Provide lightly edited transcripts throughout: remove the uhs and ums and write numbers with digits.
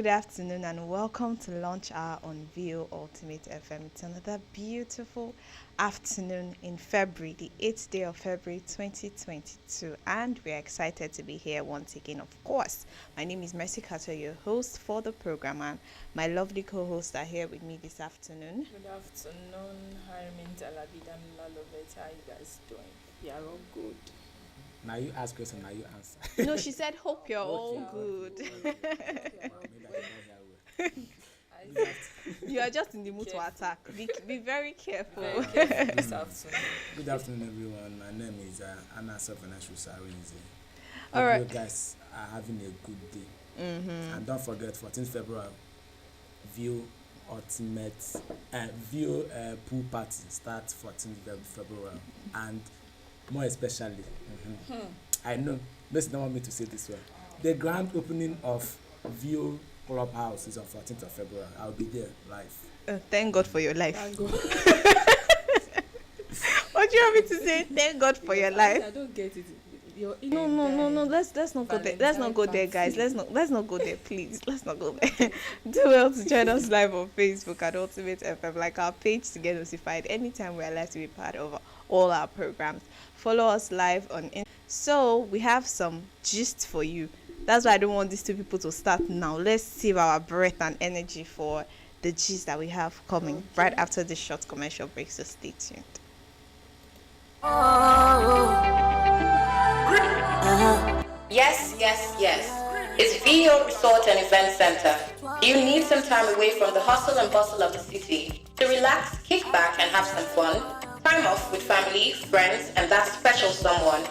good afternoon, and welcome to Launch Hour on VO Ultimate FM. It's another beautiful afternoon in February, the 8th day of February 2022, and we're excited to be here once again, of course. My name is Mercy Carter, your host for the program, and my lovely co-hosts are here with me this afternoon. Good afternoon, Harmin Talabidam Lalovet. How you guys doing? We are all good. Now you ask question, now you answer. No, she said, hope you're all good. You are just in the mood to attack. Be very careful. This afternoon. Good afternoon, everyone. My name is Anna Financial Sarinzi. All right. You guys are having a good day. Mm-hmm. And don't forget, 14th February, View Ultimate, View Pool Party starts 14th February. And more especially, I know, Messi don't want me to say this one. The grand opening of View Clubhouse is on 14th of February. I'll be there live. Thank God for your life. Thank God. What do you want me to say? Thank God for your life. I don't get it. No. Let's not go there. Let's not go there, guys. Let's not go there, please. Let's not go there. Do well to join us live on Facebook at Ultimate FM, like our page, to get notified anytime we are live to be part of all our programs. Follow us live on So we have some gist for you. That's why I don't want these two people to start now. Let's save our breath and energy for the gist that we have coming right after this short commercial break, so stay tuned. Yes. It's VO Resort and Event Center. You need some time away from the hustle and bustle of the city to relax, kick back, and have some fun. Time off with family, friends, and that special someone.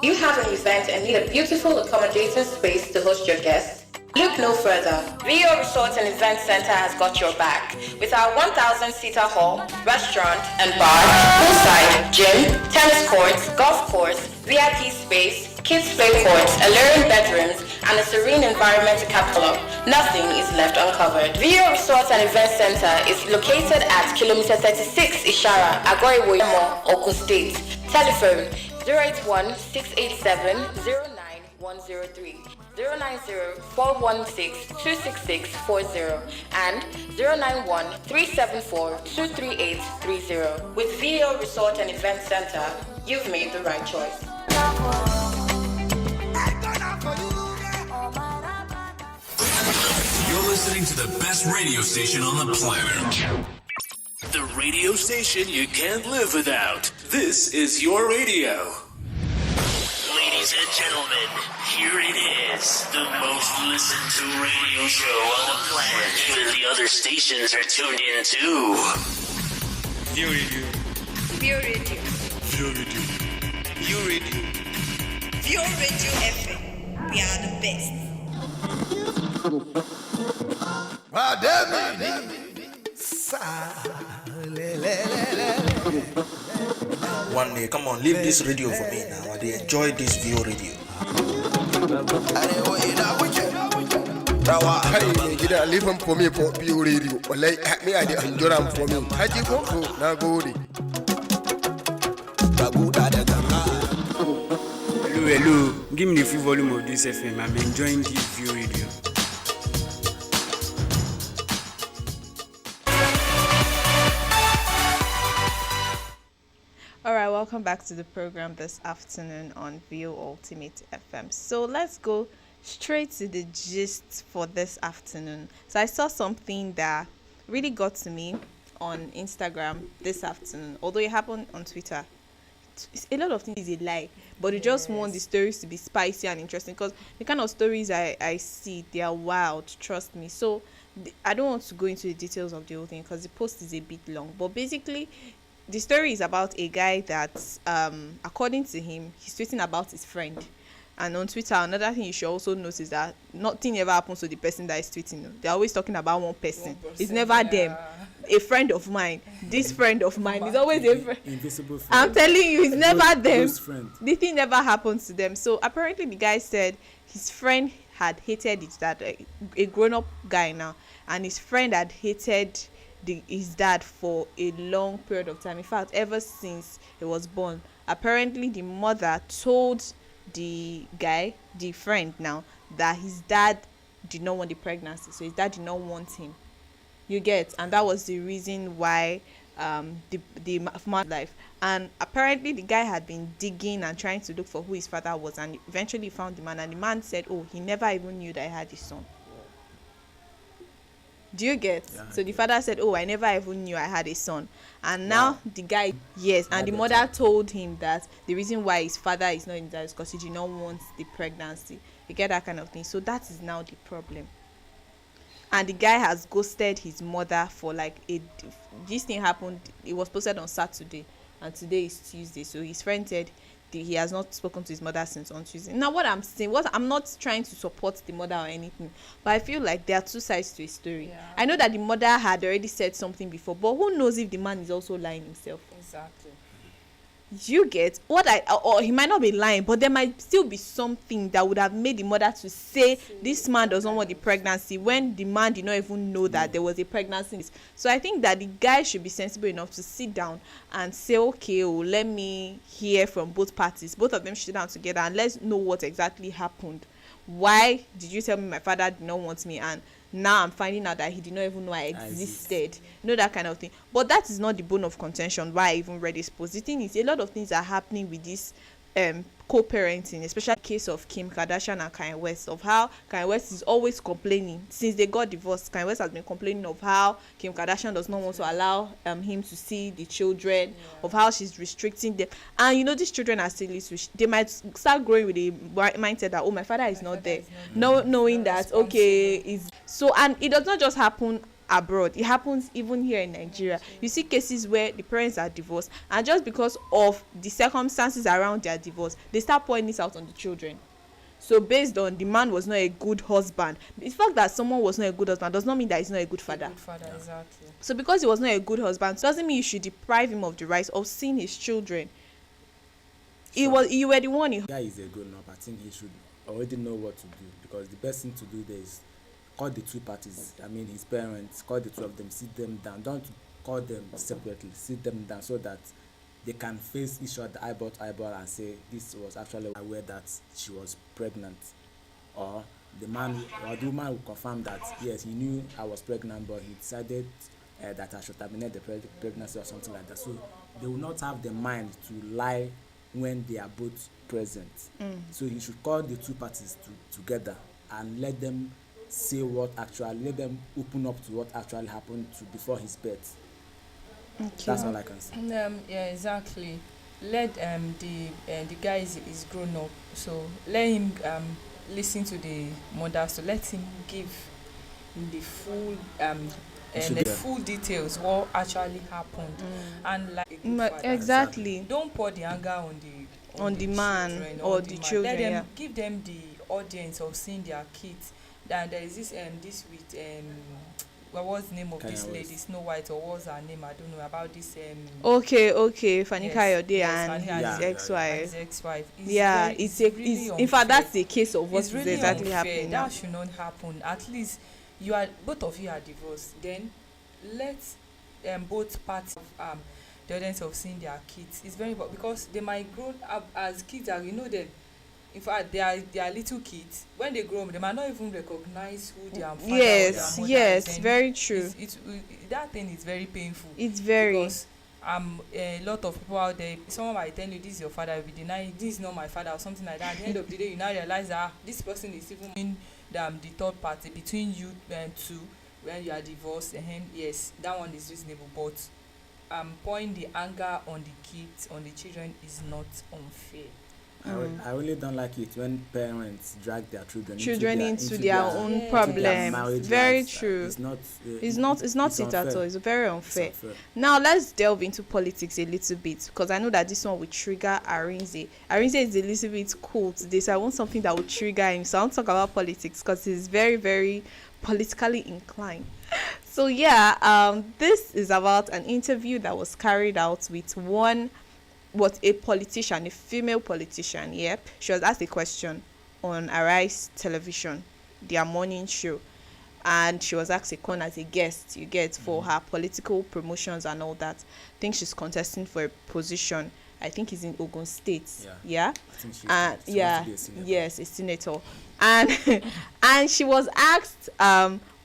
You have an event and need a beautiful, accommodating space to host your guests? Look no further. VO Resort and Event Center has got your back. With our 1,000-seater hall, restaurant, and bar, poolside, gym, tennis courts, golf course, VIP space, kids play courts, alluring bedrooms, and a serene environment to capture. Nothing is left uncovered. VO Resort and Event Center is located at kilometer 36 Ishara, Agoiwo, Ogun State. Telephone 081-687-09103, 090-416-26640, and 091-374-23830. With VO Resort and Event Center, you've made the right choice. You're listening to the best radio station on the planet. The radio station you can't live without. This is your radio. Ladies and gentlemen, here it is. The most listened to radio show on the planet. Even the other stations are tuned in too. View Radio. View Radio. View Radio. View Radio. View Radio FM. We are the best. One day, come on, leave this radio for me now. I enjoy this VO radio. Hey, leave him for me for VO radio. Well, like me, I enjoy them for me. I just go to Nagori. Hello. Give me the full volume of this FM. I'm enjoying this View Radio. Alright, welcome back to the program this afternoon on VO Ultimate FM. So let's go straight to the gist for this afternoon. So I saw something that really got to me on Instagram this afternoon, although it happened on Twitter. A lot of things is a lie, but you just want the stories to be spicy and interesting, because the kind of stories I see, they are wild, trust me. So I don't want to go into the details of the whole thing because the post is a bit long, but basically the story is about a guy that according to him, he's tweeting about his friend. And on Twitter, another thing you should also notice is that nothing ever happens to the person that is tweeting. They're always talking about one person. It's never them. A friend of mine. This friend of mine is always a friend. Invisible friend. I'm telling you, it's never them. Friend. The thing never happens to them. So apparently the guy said his friend had hated his dad, a grown-up guy now, and his friend had hated his dad for a long period of time. In fact, ever since he was born. Apparently the mother told the guy, the friend now, that his dad did not want the pregnancy, so his dad did not want him. You get, and that was the reason why the man life. And apparently the guy had been digging and trying to look for who his father was, and eventually found the man, and the man said, oh, he never even knew that I had a son. Do you get? Yeah, So the father said, oh, I never even knew I had a son. And now the guy, yes, and the mother told him that the reason why his father is not in that is because he did not want the pregnancy. You get that kind of thing. So that is now the problem. And the guy has ghosted his mother for like this thing happened, it was posted on Saturday, and today is Tuesday. So his friend said he has not spoken to his mother since on Tuesday. Now what I'm saying, I'm not trying to support the mother or anything, but I feel like there are two sides to a story. Yeah. I know that the mother had already said something before, but who knows if the man is also lying himself? Exactly. You get what or he might not be lying, but there might still be something that would have made the mother to say this man does not want the pregnancy when the man did not even know that there was a pregnancy. So I think that the guy should be sensible enough to sit down and say, okay, let me hear from both parties. Both of them should sit down together and let's know what exactly happened. Why did you tell me my father did not want me, and now I'm finding out that he did not even know I existed? You know, that kind of thing. But that is not the bone of contention why I even read this post. The thing is, a lot of things are happening with this co-parenting, especially in the case of Kim Kardashian and Kanye West, of how Kanye West is always complaining. Since they got divorced, Kanye West has been complaining of how Kim Kardashian does not want to allow him to see the children, of how she's restricting them. And you know, these children are still little. They might start growing with a mindset that, oh, my father is not there, knowing that, okay, is so. And it does not just happen abroad, it happens even here in Nigeria. You see cases where the parents are divorced, and just because of the circumstances around their divorce, they start pouring this out on the children. So based on the man was not a good husband, the fact that someone was not a good husband does not mean that he's not a good father. Exactly. So because he was not a good husband doesn't mean you should deprive him of the right of seeing his children. You were the one. The guy is a grown up. I think he should already know what to do, because the best thing to do there is call the two parties. I mean, his parents, call the two of them, sit them down. Don't call them separately, sit them down so that they can face each other eyeball to eyeball and say, this was actually aware that she was pregnant. Or the man or the woman will confirm that, yes, he knew I was pregnant, but he decided that I should terminate the pregnancy or something like that. So they will not have the mind to lie when they are both present. So you should call the two parties together and let them say let them open up to what actually happened before his birth. Okay. That's all I can say. Yeah, exactly. Let the guy is grown up, so let him listen to the mother. So let him give the full details what actually happened, and like exactly. Don't pour the anger on the man or the children. Let them give them the audience of seeing their kids. And there is this with what was the name of this lady, Snow White, or what was her name? I don't know about this. Okay, Fanny Kayode and his ex-wife. It's in fact that's the case of what is really exactly happening. That should not happen. At least both of you are divorced. Then let both parties the audience of seeing their kids. It's very important, because they might grow up as kids, and you know them. In fact, they are little kids. When they grow up, they might not even recognize who their father or their mother is. Very true. That thing is very painful. It's very. Because a lot of people out there, someone might tell you this is your father, we deny this is not my father or something like that. At the end of the day, you now realize that this person is even in the third party between you two when you are divorced. And yes, that one is reasonable, but pouring the anger on the kids, on the children, is not unfair. I really don't like it when parents drag their children into their own problems. Very true. It's not it at all. It's very unfair. Now let's delve into politics a little bit, because I know that this one will trigger Arinze. Arinze is a little bit cool today, so I want something that will trigger him. So I want to talk about politics because he's very, very politically inclined. So this is about an interview that was carried out with a politician, a female politician. She was asked a question on Arise Television, their morning show, and she was asked a question as a guest, for her political promotions and all that. I think she's contesting for a position, I think he's in Ogun State. Yeah. Yeah. I think she And wants yeah, to be a senator. yes, a senator. And and she was asked,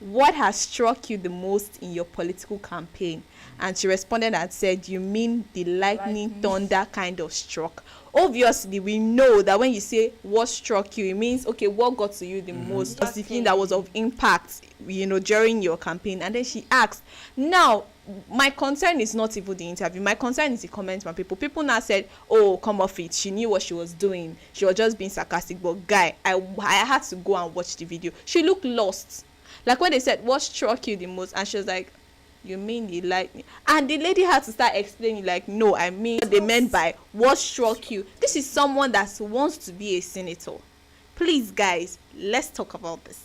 what has struck you the most in your political campaign? And she responded and said, you mean the lightning thunder kind of struck? Obviously, we know that when you say what struck you, it means, okay, what got to you the most? What's the thing that was of impact, during your campaign? And then she asked, now, my concern is not even the interview. My concern is the comments from people. People now said, oh, come off it. She knew what she was doing. She was just being sarcastic. But guy, I had to go and watch the video. She looked lost. Like when they said, what struck you the most? And she was like, you mean the lightning? And the lady had to start explaining, like, no, I mean what they meant by what struck you. This is someone that wants to be a senator. Please, guys, let's talk about this.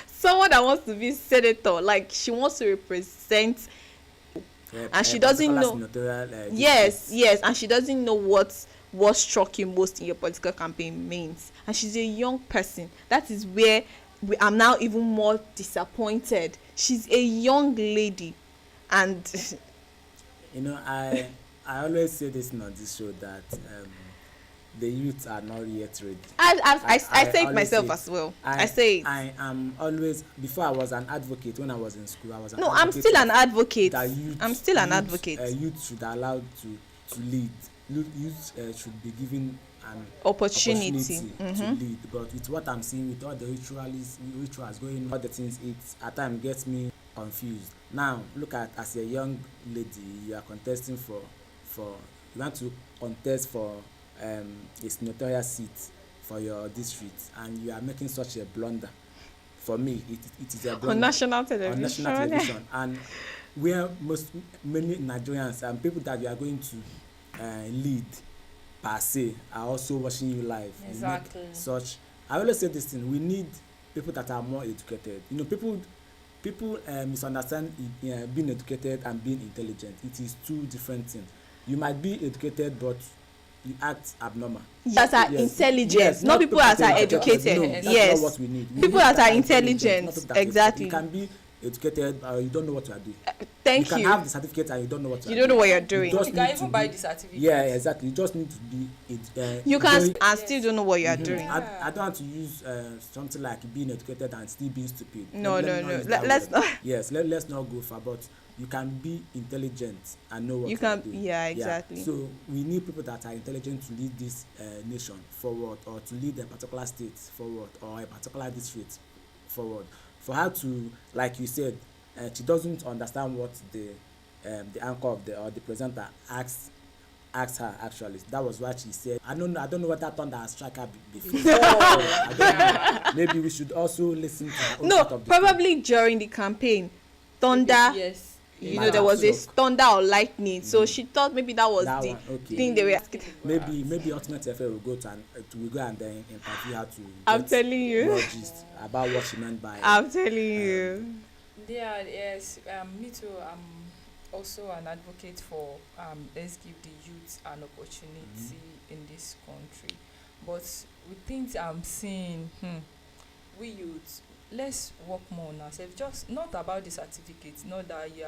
Someone that wants to be senator, like she wants to represent, and she doesn't know. Yes, and she doesn't know what struck you most in your political campaign means. And she's a young person. That is where I'm now even more disappointed. She's a young lady, and I always say this on this show that the youth are not yet ready. I say it myself as well. I say it. I am always, before I was an advocate when I was in school. I'm still an advocate. I'm still an advocate. Youth should be allowed to lead. Youth should be given an opportunity to lead. But with what I'm seeing, with all the rituals going on, all the things, it at times gets me confused. Now look at, as a young lady, you are contesting for you want to contest for a senatorial seat for your district, and you are making such a blunder. For me, it is a blunder on national television. And where many Nigerians and people that you are going to lead per se are also watching you live. Exactly. I always say this thing: we need people that are more educated. People misunderstand being educated and being intelligent. It is two different things. You might be educated, but you act abnormal. That are intelligent, yes, not people that are educated. No, that's not what we need. People that are intelligent. Exactly. You can be educated, you don't know what you are doing. Thank you. You can have the certificate and you don't know what you don't know what you're doing. You can even buy the certificate. Yeah, exactly. You just need to be. You can and still don't know what you are doing. I don't want to use something like being educated and still being stupid. No. Let's not. Yes, let's not go far. But you can be intelligent and know what you are doing. Yeah, exactly. Yeah. So we need people that are intelligent to lead this nation forward, or to lead a particular state forward, or a particular district forward. For her to, like you said, she doesn't understand what the anchor of the presenter asked her. Actually, that was what she said. I don't know what that thunder struck her before. I don't know. Maybe we should also listen to her own part of the probably story. During the campaign, thunder. Yes. There was this thunder or lightning, so she thought maybe that was the thing they were asking. Maybe Ultimate FA will go and then interview her to. I'm telling you. About what she meant by. I'm telling you. Yeah, yes. Me too. I'm also an advocate for let's give the youth an opportunity in this country. But with things I'm seeing, we youth, let's work more on ourselves. Just not about the certificates, not that you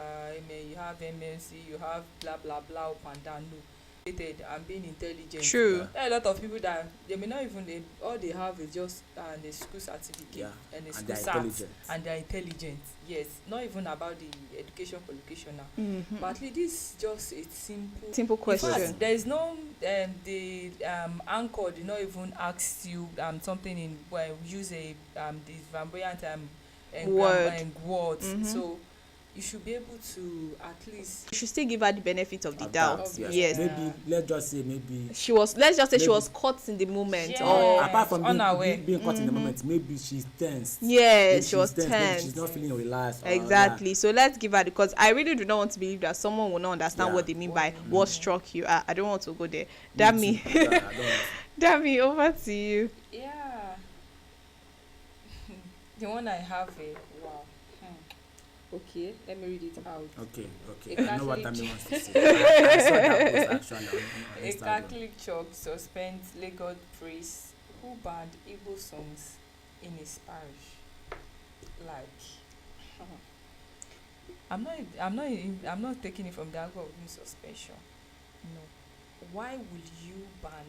have MSc, you have blah blah blah up and down. No, and being intelligent. True. There are a lot of people that they may not even all they have is just the school certificate and the school cert, and they're intelligent. Yes, not even about the education qualification now. But at least this is just a simple question. In fact, there is no the anchor did not even ask you something in use a this flamboyant words. So you should be able to at least. You should still give her the benefit of the doubt. Yes. Maybe let's just say she was caught in the moment. Or apart from being caught in the moment, maybe she's tense. Yes, she was tense. She's not feeling relaxed. Exactly. So let's give her, because I really do not want to believe that someone will not understand what they mean by what struck you. I don't want to go there. Dami, over to you. Yeah. The one I have okay, let me read it out. Okay. I know what Tammy wants to say. I saw that post actually on Instagram. A Catholic church suspends Lagos priest who banned Igbo songs in his parish. Like, I'm not taking it from the angle of suspension. No. why would you ban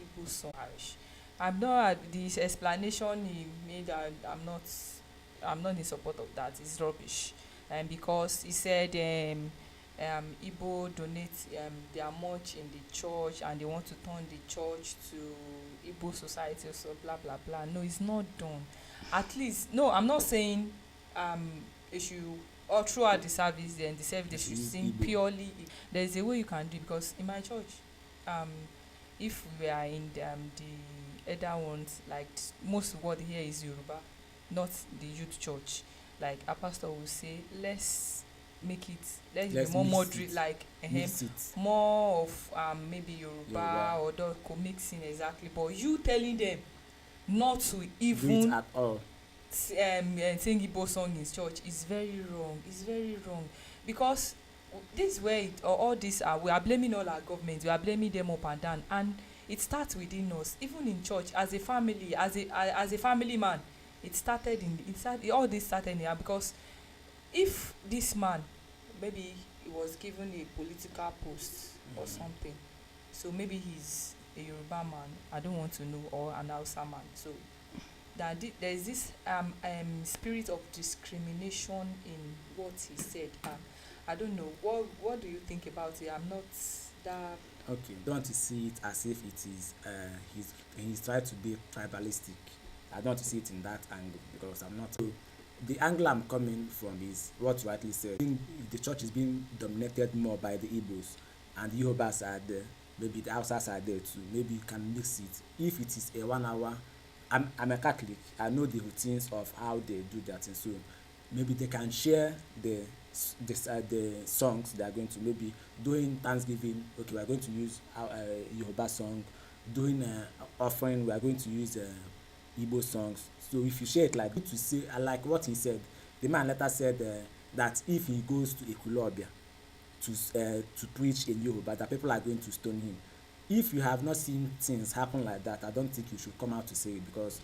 Igbo song parish? I'm not this explanation he made. I'm not in support of that. It's rubbish. And because he said Igbo donate their much in the church and they want to turn the church to Igbo society or so blah blah blah. No, it's not done. At least no, I'm not saying they should or throughout the service then the service they should sing purely. There's a way you can do it because in my church, if we are in the other ones, like most of what here is Yoruba, not the youth church. Like a pastor will say, let's be more moderate, like more of maybe Yoruba or Doko mixing exactly. But you telling them not to even do it at all. Sing Igbo song in church is very wrong. It's very wrong because this way all this we are blaming all our government. We are blaming them up and down, and it starts within us. Even in church, as a family, as a family man, all this started here because if this man maybe he was given a political post or something, so maybe he's a Yoruba man, I don't want to know, or an Hausa man, so that there is this spirit of discrimination in what he said. I don't know, what do you think about it? I'm not that okay. Don't you see it as if it is he's trying to be tribalistic? I don't see it in that angle because I'm not. So the angle I'm coming from is what you rightly said. The church is being dominated more by the Igbos, and the Yorubas are there. Maybe the Hausas are there too. Maybe you can mix it. If it is a 1 hour, I'm a Catholic. I know the routines of how they do that, and so maybe they can share the songs they are going to maybe doing Thanksgiving. Okay, we are going to use Yoruba song. Doing offering, we are going to use Igbo songs. So if you share it like to say, I like what he said. The man later said that if he goes to Ekulobia to preach in Yoruba, that people are going to stone him. If you have not seen things happen like that, I don't think you should come out to say it because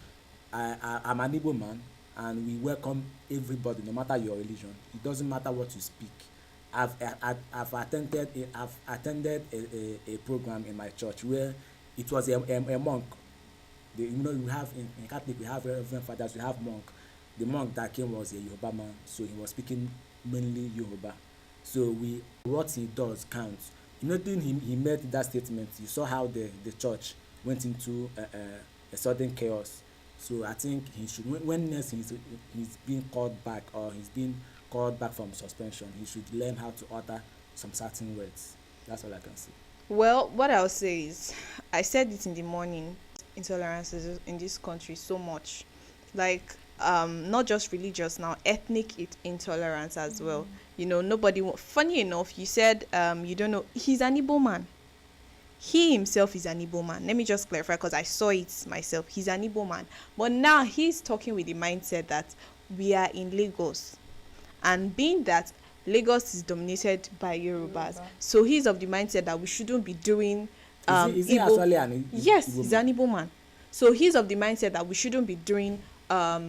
I'm an Igbo man and we welcome everybody, no matter your religion. It doesn't matter what you speak. I've attended a program in my church where it was a monk. You know, we have in Catholic, we have Reverend Fathers, we have monk. The monk that came was a Yoruba man, so he was speaking mainly Yoruba. So what he does counts. You know, he made that statement. You saw how the church went into a sudden chaos. So I think he should, when next he's being called back or he's being called back from suspension, he should learn how to utter some certain words. That's all I can say. Well, what I'll say is, I said it in the morning, intolerance is in this country so much. Like, not just religious now, ethnic intolerance as well. You know, funny enough, you said you don't know, he's an Igbo man. He himself is an Igbo man. Let me just clarify because I saw it myself. He's an Igbo man. But now he's talking with the mindset that we are in Lagos. And being that Lagos is dominated by Yorubas, so he's of the mindset that we shouldn't be doing is he actually an yes, Igbo he's an Igbo man. So he's of the mindset that we shouldn't be doing a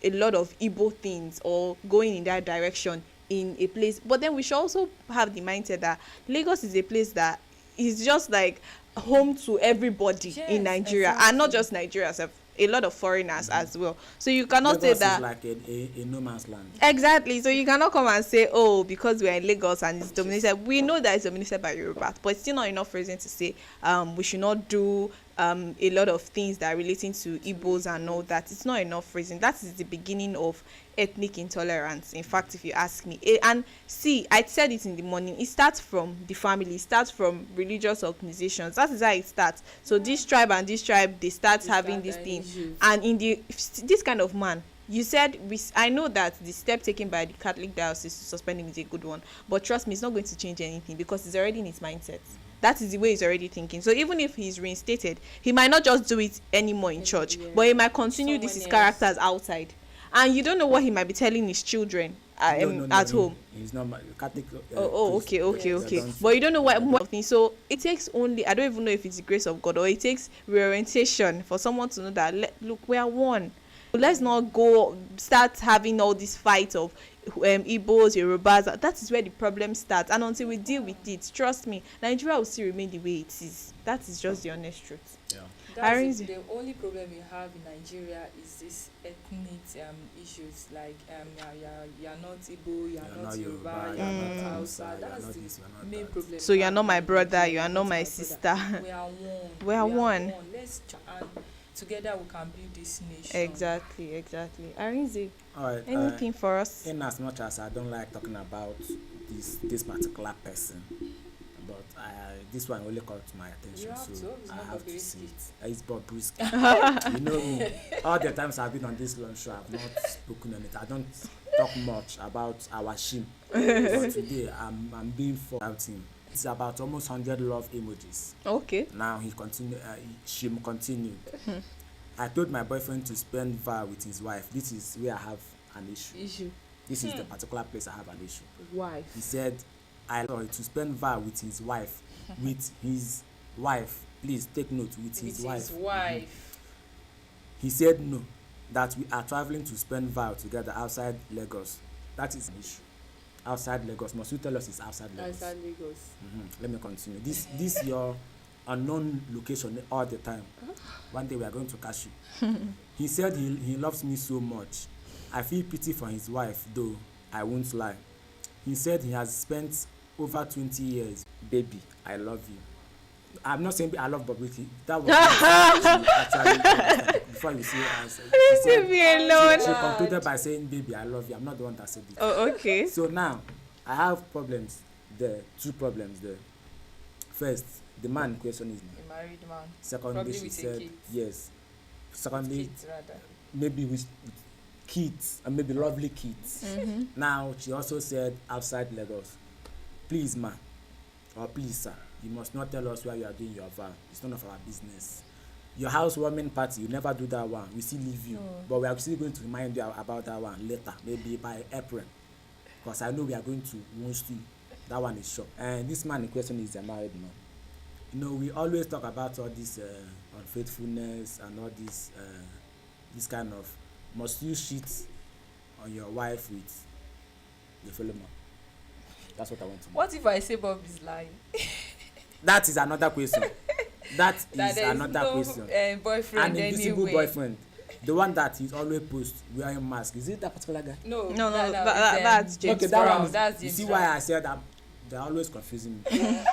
lot of Igbo things or going in that direction in a place. But then we should also have the mindset that Lagos is a place that is just like home to everybody in Nigeria, exactly. And not just Nigeria itself, a lot of foreigners as well. So you cannot Lagos say that is like a no man's land. Exactly. So you cannot come and say, oh, because we are in Lagos and it's dominated. We know that it's dominated by Yoruba, but it's still not enough reason to say we should not do a lot of things that are relating to Igbos and all that. It's not enough reason. That is the beginning of ethnic intolerance, in fact, if you ask me. And see, I said it in the morning, it starts from the family, it starts from religious organizations. That is how it starts. So this tribe and this tribe, they start having this thing issues. And in this kind of man, you said, I know that the step taken by the Catholic diocese to suspend him is a good one, but trust me, it's not going to change anything because it's already in his mindset. That is the way he's already thinking. So even if he's reinstated, he might not just do it anymore in church, but he might continue his characters outside. And you don't know what he might be telling his children at home. He's not Catholic. Okay. But you don't know what thing. So it takes only, I don't even know if it's the grace of God or it takes reorientation for someone to know that look, we are one. Let's not go start having all this fight of Igbos, Yorubas. That is where the problem starts. And until we deal with it, trust me, Nigeria will still remain the way it is. That is just the honest truth. Yeah. That's the only problem we have in Nigeria is this ethnic issues, like you're not Igbo, you're not Yoruba, you're not Hausa. That's the main problem. So you're not my brother, you are not my sister. We are one. We are one. Let's and together we can build this nation. Exactly. Arinze, All right. anything for us? In as much as I don't like talking about this particular person, but this one only caught my attention, so I have to see it. It's Bobrisky. You know me. All the times I've been on this lunch show, I've not spoken on it. I don't talk much about our shim. But today, I'm being for about him. It's about almost 100 love emojis. Okay. Now Shim continued. I told my boyfriend to spend VAR with his wife. This is where I have an issue. This is the particular place I have an issue. Wife. He said, I told to spend VAR with his wife. With his wife. Please take note, with his wife. He said no, that we are traveling to spend VAR together outside Lagos. That is an issue. Outside Lagos. Must you tell us it's outside Lagos? Outside Lagos. Let me continue. This your unknown location all the time. One day we are going to catch you. He said he loves me so much. I feel pity for his wife, though I won't lie. He said he has spent over 20 years. Baby, I love you. I'm not saying I love Bobrisky. That was actually before you say Leave me alone. She concluded by saying, baby, I love you. I'm not the one that said it. Oh, okay. So now I have problems there. 2 problems there. First, the man in question is A married man. secondly, Probably she with said kids. yes. Secondly, Kids rather. maybe with kids and maybe lovely kids. Now she also said outside Lagos. Please, ma, or please, sir, you must not tell us where you are doing your vow. It's none of our business. Your housewarming party, you never do that one. We still leave you, but we are still going to remind you about that one later, maybe by April, because I know we are going to want you. That one is sure. And this man in question is a married man. You know, we always talk about all this unfaithfulness and all this kind of, must you cheat on your wife with your fellow man? That's what I want to know. What if I say Bob is lying? That is another question. That is another question. Boyfriend An invisible anyway. boyfriend. The one that is always post wearing mask. Is it that particular guy? No, that's James Okay, that Brown. one. That's You James see Brown. why I said that they're always confusing me.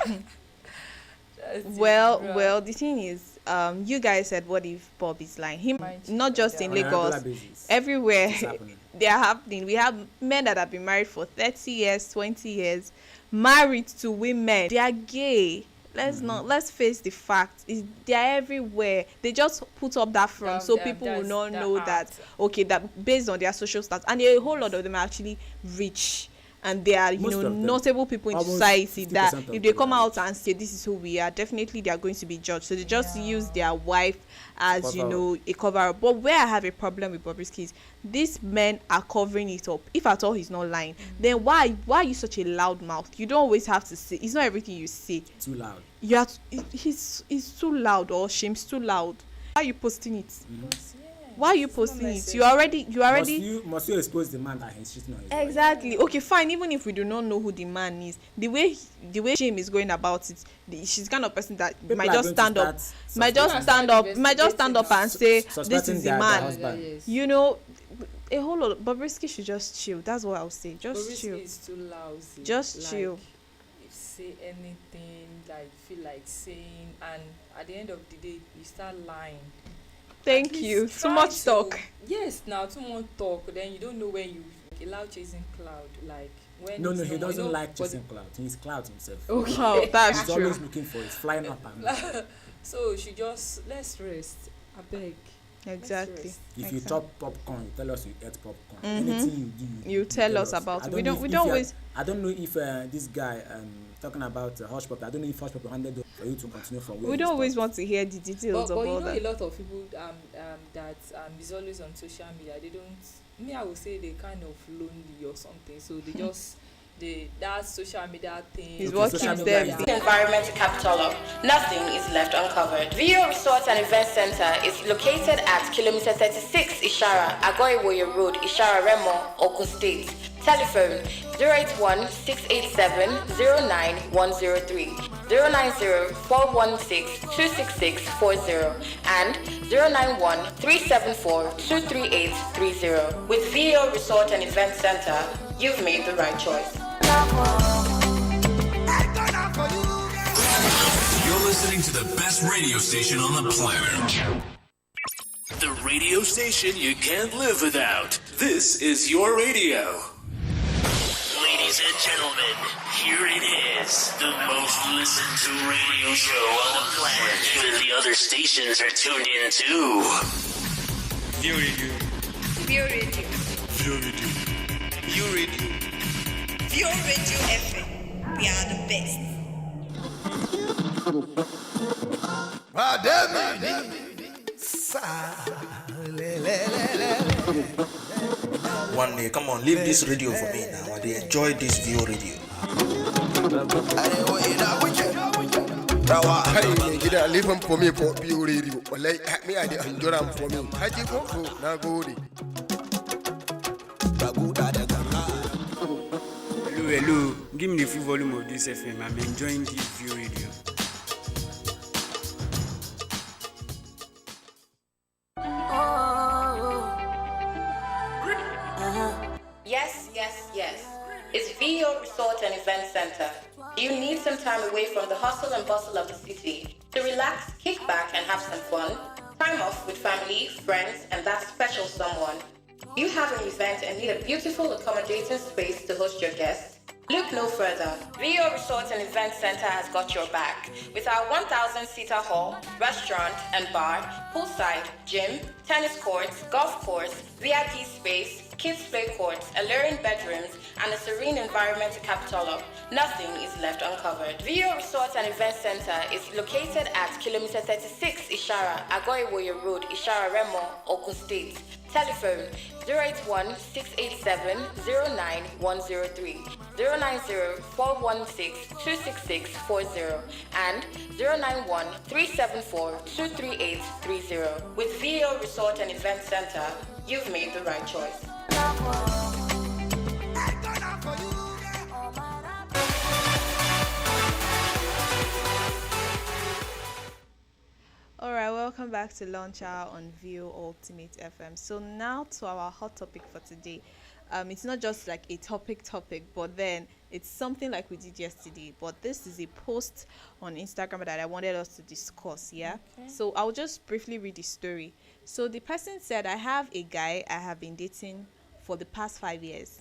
Well, the thing is, you guys said, what if Bob is lying? Him, not just in On a regular Lagos, basis. everywhere It's happening. they are happening. We have men that have been married for 30 years, 20 years, married to women. They are gay. Let's face the fact. They are everywhere. They just put up that front so people will not know that, okay, that based on their social status, and a whole lot of them are actually rich. And they are, notable people in society that if they come out and say this is who we are, definitely they are going to be judged. So they just use their wife as, a cover up. But where I have a problem with Bobrisky is these men are covering it up. If at all he's not lying, then why are you such a loud mouth? You don't always have to say. It's not everything you say. Too loud. He's too loud, or Shame's too loud. Why are you posting it? Why are you posting it? You already Must you expose the man that he's cheating on his wife? Exactly. Okay, fine. Even if we do not know who the man is, the way Shame is going about it, she's the kind of person that People might are just going to stand up and say this suspecting is the their man. husband. You know, a whole lot. Bobrisky should just chill. That's what I'll say. Just chill. Bobrisky is too lousy. Just chill. If say anything like feel like saying, and at the end of the day you start lying. Thank you. Too much talk. Yes, now too much talk. Then you don't know when you allow chasing cloud. Like when No, he doesn't like chasing cloud. He's cloud himself. Okay. Oh, that's He's true. always looking for it, flying up and down. So she just let's rest. I beg. Exactly. If you chop popcorn, you tell us you ate popcorn. Anything you do, You tell us about it. We don't always. I don't know if this guy talking about hush puppy. I don't know if hush puppy handed for you to continue from where We don't always want to hear the details but of you all know that. a lot of people that is always on social media. They don't. Me, I would say they kind of lonely or something. So they just that social media thing Is what social keeps media them. is The environment capital of nothing is left uncovered. Vio Resort and Event Center is located at kilometer 36 Ishara, Agoiwoye Road, Ishara Remo, Ogun State. Telephone 081 687 09103, 090 416 26640, and 091 374 23830. With VO Resort and Event Center, you've made the right choice. You're listening to the best radio station on the planet. The radio station you can't live without. This is your radio. Ladies and gentlemen, here it is. The most listened to radio show on the planet. Even the other stations are tuned in too. View Radio. Vio Radio. View Radio. Vio Radio. Vio Radio FM. We are the best. One day, come on, leave this radio for me now. I enjoy this Vio Radio. Hey, gida leave him for me for Pure Radio. Like me, I enjoy him for me. Haji go na gode. Hello. Give me the full volume of this FM. I'm enjoying this View Radio. Yes. It's VO Resort and Event Center. Do you need some time away from the hustle and bustle of the city to relax, kick back, and have some fun? Time off with family, friends, and that special someone. You have an event and need a beautiful, accommodating space to host your guests? Look no further. VO Resort and Event Center has got your back. With our 1,000-seater hall, restaurant and bar, poolside, gym, tennis courts, golf course, VIP space, kids play courts, alluring bedrooms, and a serene environment to capital of, nothing is left uncovered. VO Resort and Event Center is located at kilometer 36 Ishara, Agoiwoye Road, Ishara Remo, Ogun State. Telephone 081 687 09103, 090 416 26640, and 091 374 23830. With VO Resort and Event Center, you've made the right choice. All right, welcome back to Launch Hour on VO Ultimate FM. So now to our hot topic for today. It's not just like a topic, but then it's something like we did yesterday. But this is a post on Instagram that I wanted us to discuss, yeah? Okay. So I'll just briefly read the story. So the person said, I have a guy I have been dating for the past 5 years.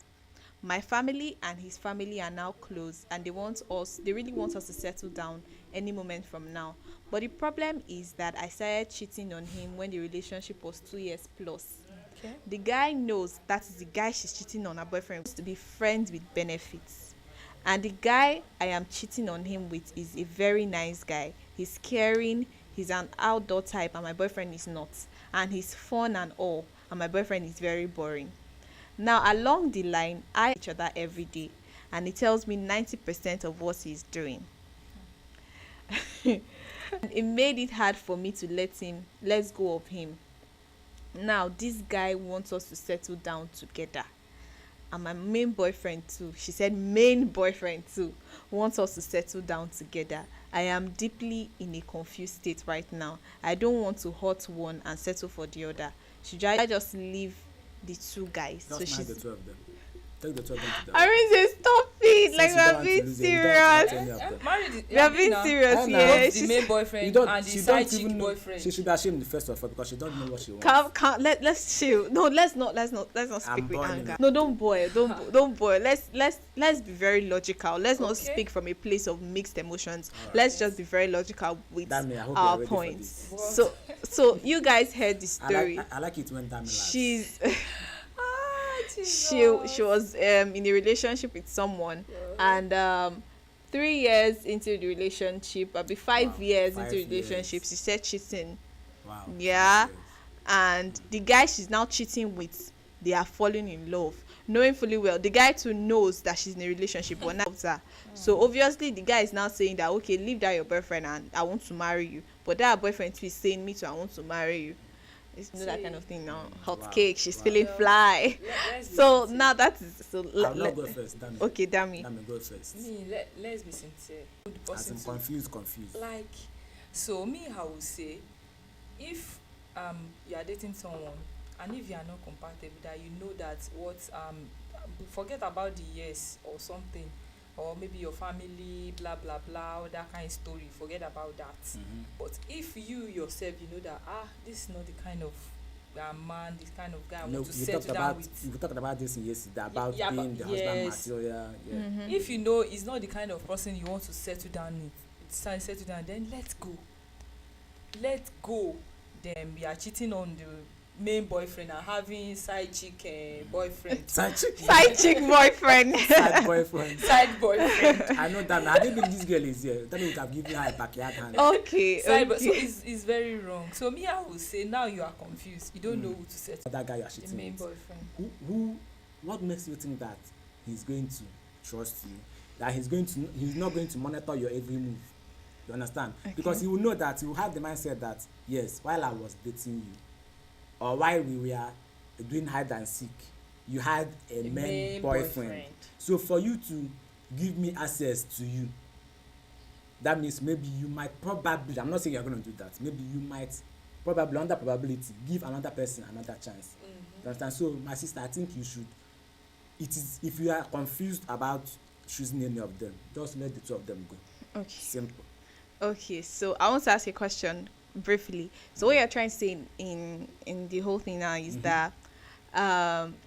My family and his family are now close, and they really want us to settle down any moment from now. But the problem is that I started cheating on him when the relationship was 2 years plus. Okay. The guy knows that is the guy she's cheating on, her boyfriend, to be friends with benefits. And the guy I am cheating on him with is a very nice guy. He's caring, he's an outdoor type, and my boyfriend is not. And he's fun and all, and my boyfriend is very boring. Now, along the line, I each other every day, and he tells me 90% of what he's doing. It made it hard for me to let go of him. Now, this guy wants us to settle down together. And my main boyfriend too, she said main boyfriend too, wants us to settle down together. I am deeply in a confused state right now. I don't want to hurt one and settle for the other. Should I just leave the two guys? Just so she's the two of them. Take the two of them to them. I mean, say stop it. Like, we're being serious. We are being serious here. The main boyfriend and the side chick boyfriend. She should be ashamed first of all because she don't know what she wants. Let's chill. No, let's not speak with anger. No, don't boil. Let's be very logical. Let's not speak from a place of mixed emotions. Right. Let's just be very logical with our points. So you guys heard the story. I like it when Dami laughs. She was in a relationship with someone, and 3 years into the relationship, maybe 5 years into the relationship, she started cheating. Wow. Yeah, and the guy she's now cheating with, they are falling in love, knowing fully well the guy too knows that she's in a relationship, but now her. So obviously the guy is now saying that, okay, leave that your boyfriend and I want to marry you, but that boyfriend too is saying, me too, I want to marry you. that kind of thing now. Hot Wow. cake, she's Wow. feeling fly. Let's be So sincere. now that is so. I'll not go first. Damn it. Okay, Dami. Damn it, go first. Let's be sincere. The As person I'm to- confused. like, so me, I would say, if you are dating someone and if you are not compatible, that you know that what forget about the yes or something, or maybe your family, blah blah blah, all that kind of story, forget about that. But if you yourself, you know that this is not the kind of man, this kind of guy I You know, want to we settle talked down about with. we talked about this yesterday about Yeah, being but the husband yes. material. Yeah. If you know it's not the kind of person you want to settle down with, then let go. Then we are cheating on the main boyfriend and having side chick boyfriend. Side chick. Side chick boyfriend. Side boyfriend. Side boyfriend. I know that. I didn't think this girl is here. That means have given her a backyard hand. Okay. So Okay. it's very wrong. So me, I would say now you are confused. You don't know who to settle. That guy you're The cheating main with. boyfriend. What makes you think that he's going to trust you? That he's not going to monitor your every move. You understand? Okay. Because he will know that he will have the mindset that yes, while I was dating you, or while we were doing hide and seek, you had a main boyfriend. So for you to give me access to you, that means maybe you might probably, I'm not saying you're going to do that, maybe you might probably, under probability, give another person another chance. You understand? So my sister, I think you should, if you are confused about choosing any of them, just let the two of them go. Okay. Simple. Okay. So I want to ask a question briefly. So what you're trying to say in the whole thing now is that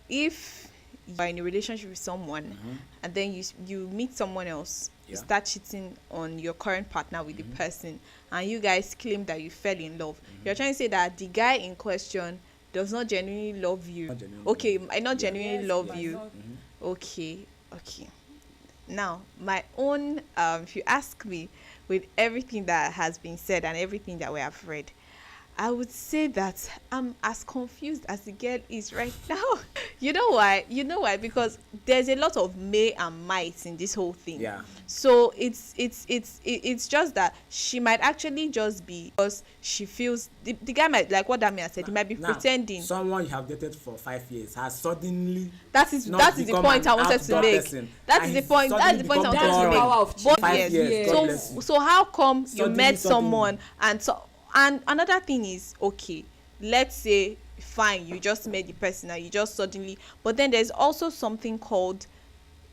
if you are in a relationship with someone and then you meet someone else, you start cheating on your current partner with the person, and you guys claim that you fell in love. You're trying to say that the guy in question does not genuinely love you. Not genuinely Okay, I not genuinely love Yes, you. not- Okay. Now, my own, if you ask me, with everything that has been said and everything that we have read, I would say that I'm as confused as the girl is right now. You know why? Because there's a lot of may and might in this whole thing. Yeah. So it's just that she might actually just be, because she feels the guy might, like what Damien said, he might be Now, pretending. someone you have dated for 5 years has suddenly That is not the become point an I wanted to outdoor make. person, That and is the he's point. That's suddenly the point I become wanted to That's the make. power of But 5 yes, years, God bless you. so how come you Suddenly, met suddenly. someone and another thing is, okay, let's say fine, you just met the person and you just suddenly, but then there's also something called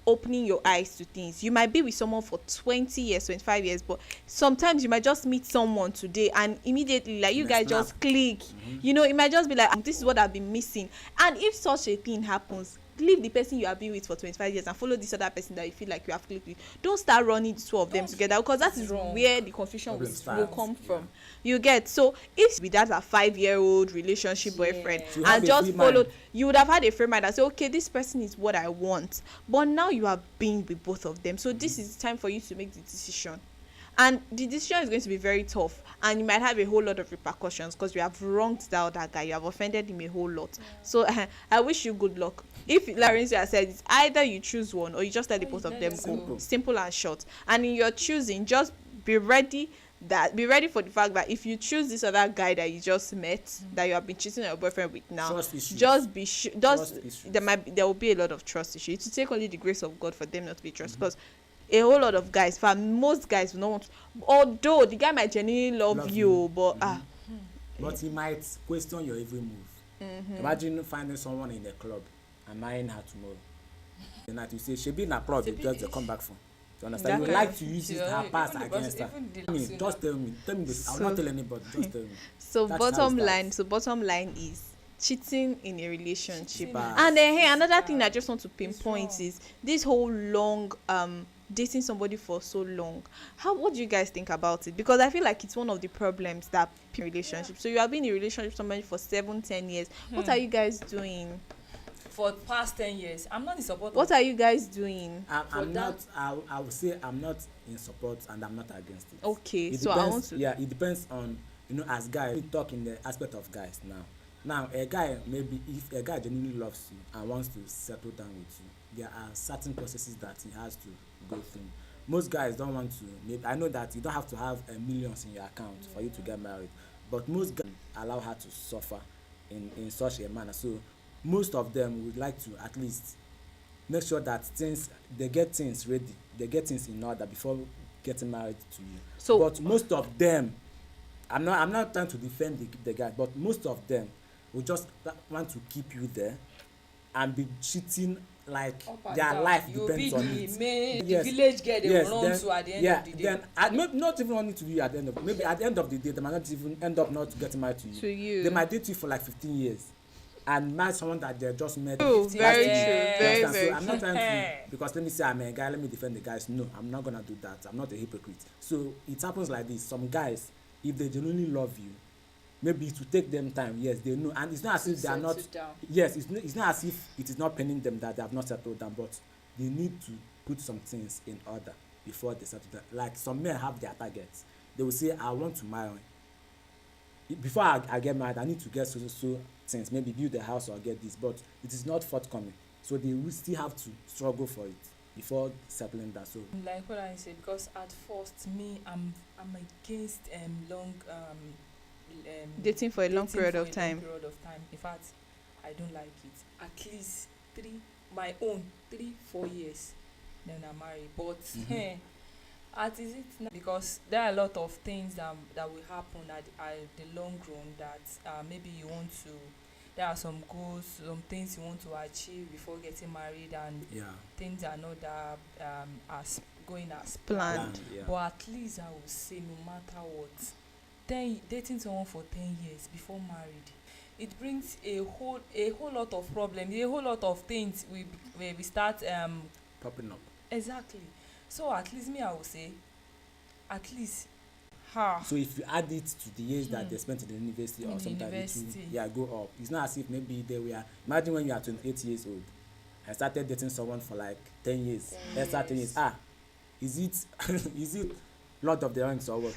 opening your eyes to things. You might be with someone for 20 years, 25 years, but sometimes you might just meet someone today and immediately, like, you guys Snap. just click. It might just be like, this is what I've been missing. And if such a thing happens, leave the person you have been with for 25 years and follow this other person that you feel like you have clicked with. Don't start running the two of them together, because that is wrong. where the confusion Problem will starts. come from. You get? So if with that a 5-year-old relationship boyfriend You have and a just free followed, mind. you would have had a free mind and say, okay, this person is what I want. But now you are being with both of them, so this is time for you to make the decision. And the decision is going to be very tough, and you might have a whole lot of repercussions, because you have wronged that other guy, you have offended him a whole lot. So I wish you good luck. If Larencia said, it's either you choose one or you just let the both of them go. Simple. Simple and short. And in your choosing, just be ready for the fact that if you choose this other guy that you just met, that you have been cheating on your boyfriend with now, Trust issues. just be sure, Trust issues. there will be a lot of trust issues. It will take only the grace of God for them not to be trust, because a whole lot of guys, for most guys, will not want to, although the guy might genuinely love you, but but he might question your every move. Imagine finding someone in a club and marrying her tomorrow. The night you say she be in a club, you just dey come back from. You understand? That You kind like of- to use Yeah, her past even the against her. even the I mean, last just tell me this. I will So- not tell anybody. Just tell me. So That's how it bottom line is cheating in a relationship. Bad. And then hey, another thing I just want to pinpoint is this whole long dating somebody for so long. What do you guys think about it? Because I feel like it's one of the problems that relationships. So you have been in a relationship with somebody for 7-10 years. What are you guys doing? For past 10 years, I'm not in support. What are you guys doing? I'm not. I would say I'm not in support and I'm not against it. Okay, It so I depends, want to. Yeah, it depends on, as guys. We talk in the aspect of guys now. Now, a guy, maybe if a guy genuinely loves you and wants to settle down with you, there are certain processes that he has to go through. Most guys don't want to. Maybe I know that you don't have to have millions in your account for you to get married, but most guys allow her to suffer in such a manner. So most of them would like to at least make sure that they get things ready, they get things in order before getting married to you. So, but most of them, I'm not trying to defend the guy, but most of them will just want to keep you there and be cheating like their life depends on it. The village girl they will run to at the end of the day. Then not even only to you at the end of, maybe at the end of the day they might not even end up not getting married to you. They might date you for like 15 years and marry someone that they just met. Oh, very true. Very, very so I'm not trying to, because let me say I'm a guy, let me defend the guys. No, I'm not gonna do that. I'm not a hypocrite. So it happens like this. Some guys, if they genuinely love you, maybe it will take them time. Yes, they know, and it's not as if they are not. Yes, it's not as if it is not paining them that they have not settled down, but they need to put some things in order before they settle down. Like some men have their targets. They will say, I want to marry. Before I get married, I need to get so things, maybe build a house or get this, but it is not forthcoming. So they will still have to struggle for it before settling that. So like what I said, because at first me, I'm against long dating for a long period of time. In fact, I don't like it. At least 3-4 years, then I'm married. But as is it now? Because there are a lot of things that will happen at the long run that maybe you want to. There are some goals, some things you want to achieve before getting married, and things are not that as going as planned. But at least I would say, no matter what, dating someone for 10 years before married, it brings a whole lot of problems, a whole lot of things we start popping up. Exactly. So at least me, I would say, at least. So if you add it to the years that they spent in the university or something, it will go up. It's not as if maybe they were. Imagine when you are 28 years old and started dating someone for like 10 years. Extra 10 years. Is it Lord of the Rings or what?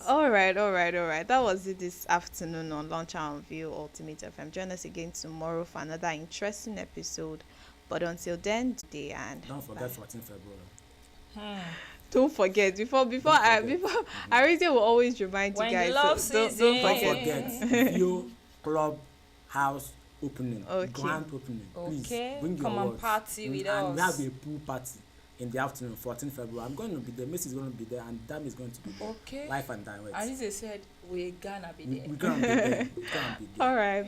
All right. That was it this afternoon on Launch and View Ultimate FM. Join us again tomorrow for another interesting episode. But until then, today and don't forget 14 February. Don't forget. Before Arisia will always remind you guys. Don't forget. View Club House opening. Grand opening. Please bring your come and party with us. And we have a pool party in the afternoon, 14 February. I'm going to be there. Messi is going to be there, and Dam is going to be there. Okay. Life and direct. Arisia said we're gonna be there. We're gonna be there. All right.